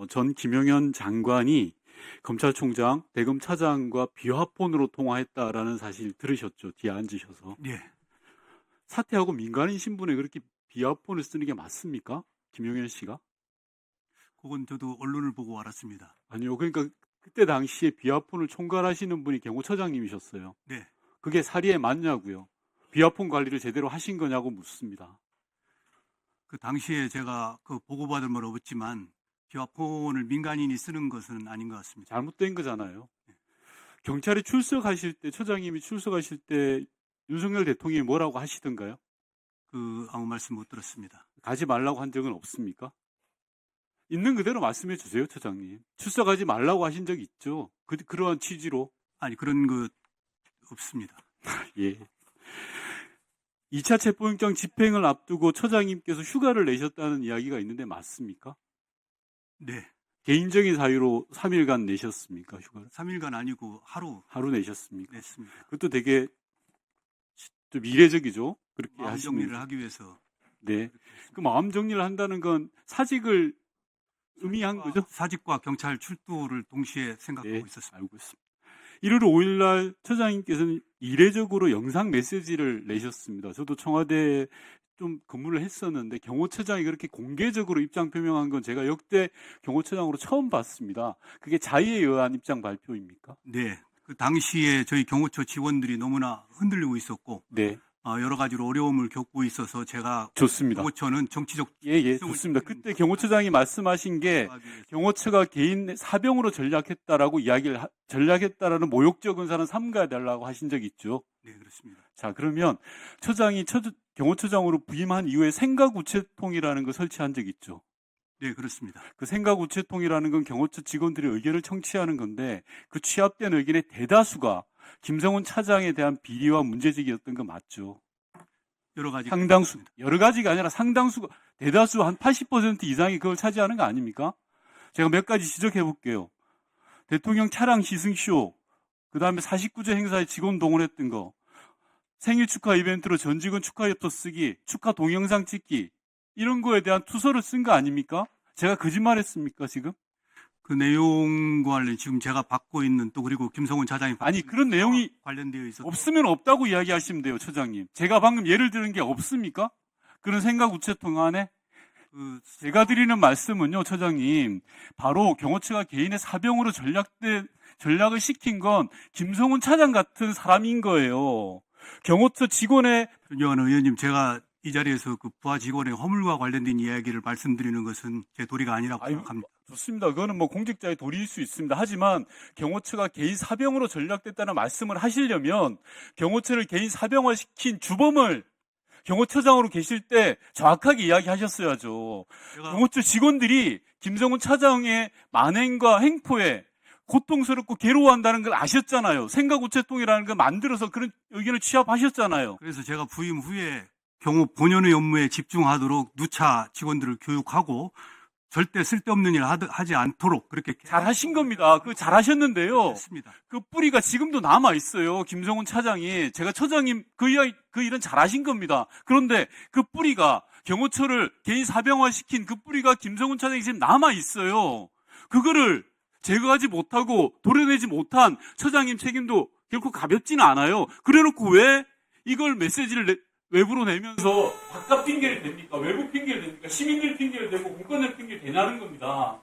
전 김용현 장관이 검찰총장, 대검 차장과 비화폰으로 통화했다라는 사실 들으셨죠? 뒤에 앉으셔서. 예. 사퇴하고 민간인 신분에 그렇게 비화폰을 쓰는 게 맞습니까? 김용현 씨가? 그건 저도 언론을 보고 알았습니다. 아니요. 그러니까 그때 당시에 비화폰을 총괄하시는 분이 경호처장님이셨어요. 네. 그게 사리에 맞냐고요. 비화폰 관리를 제대로 하신 거냐고 묻습니다. 그 당시에 제가 그 보고받은 건 없지만 비화폰을 민간인이 쓰는 것은 아닌 것 같습니다. 잘못된 거잖아요. 경찰이 출석하실 때, 처장님이 출석하실 때 윤석열 대통령이 뭐라고 하시던가요? 아무 말씀 못 들었습니다. 가지 말라고 한 적은 없습니까? 있는 그대로 말씀해 주세요, 처장님. 출석하지 말라고 하신 적 있죠? 그러한 취지로. 아니, 그런 거 없습니다. 예. 2차 체포영장 집행을 앞두고 처장님께서 휴가를 내셨다는 이야기가 있는데 맞습니까? 네. 개인적인 사유로 3일간 내셨습니까, 휴가를? 3일간 아니고 하루 내셨습니까? 냈습니다. 그것도 되게 좀 이례적이죠? 그렇게 마음 하시는 정리를 게. 하기 위해서. 네. 그 마음 정리를 한다는 건 사직을 의미한 거죠? 사직과 경찰 출두를 동시에 생각하고 네, 있었습니다. 알고 있습니다. 1월 5일 날 처장님께서는 이례적으로 영상 메시지를 내셨습니다. 저도 청와대에 좀 근무를 했었는데 경호처장이 그렇게 공개적으로 입장 표명한 건 제가 역대 경호처장으로 처음 봤습니다. 그게 자의에 의한 입장 발표입니까? 네. 그 당시에 저희 경호처 직원들이 너무나 흔들리고 있었고 네, 여러 가지로 어려움을 겪고 있어서 제가 좋습니다. 경호처는 정치적 예, 좋습니다. 그때 경호처장이 말씀하신 게 경호처가 개인 사병으로 전략했다라고 전략했다라는 모욕적 은사는 삼가해 달라고 하신 적 있죠. 네, 그렇습니다. 자, 그러면 처장이 경호처장으로 부임한 이후에 생가구체통이라는 걸 설치한 적 있죠. 네, 그렇습니다. 그 생가구체통이라는 건 경호처 직원들의 의견을 청취하는 건데 그 취합된 의견의 대다수가 김성훈 차장에 대한 비리와 문제제기였던 거 맞죠? 여러 가지 상당수, 여러 가지가 아니라 상당수가, 대다수 한 80% 이상이 그걸 차지하는 거 아닙니까? 제가 몇 가지 지적해 볼게요. 대통령 차량 시승쇼, 그 다음에 49제 행사에 직원 동원했던 거, 생일 축하 이벤트로 전 직원 축하엽서 쓰기, 축하 동영상 찍기, 이런 거에 대한 투서를 쓴 거 아닙니까? 제가 거짓말했습니까, 지금? 그 내용과 관련 지금 제가 받고 있는 또 그리고 김성훈 차장이 아니, 그런 내용이 관련되어 있어서 없으면 없다고 이야기하시면 돼요, 처장님. 제가 방금 예를 들은 게 없습니까? 그런 생가구체통 안에? 제가 드리는 말씀은요, 처장님. 바로 경호처가 개인의 사병으로 전략을 시킨 건 김성훈 차장 같은 사람인 거예요. 경호처 직원의 존경하는 의원님, 제가 이 자리에서 그 부하 직원의 허물과 관련된 이야기를 말씀드리는 것은 제 도리가 아니라고 생각합니다. 좋습니다. 그거는 뭐 공직자의 도리일 수 있습니다. 하지만 경호처가 개인 사병으로 전략됐다는 말씀을 하시려면 경호처를 개인 사병화시킨 주범을 경호처장으로 계실 때 정확하게 이야기하셨어야죠. 경호처 직원들이 김성훈 차장의 만행과 행포에 고통스럽고 괴로워한다는 걸 아셨잖아요. 생가구체통이라는 걸 만들어서 그런 의견을 취합하셨잖아요. 그래서 제가 부임 후에 경호 본연의 업무에 집중하도록 누차 직원들을 교육하고 절대 쓸데없는 일 하지 않도록 그렇게 잘하신 겁니다. 그 잘하셨는데요. 했습니다. 그 뿌리가 지금도 남아 있어요. 김성훈 차장이. 제가 처장님 그 일은 잘하신 겁니다. 그런데 그 뿌리가 경호처를 개인 사병화시킨 그 뿌리가 김성훈 차장이 지금 남아 있어요. 그거를 제거하지 못하고 도려내지 못한 처장님 책임도 결코 가볍지는 않아요. 그래놓고 왜 이걸 메시지를 외부로 내면서 바깥 핑계를 댑니까? 외부 핑계를 댑니까? 시민들 핑계를 대고 공권력 핑계를 대냐는 겁니다.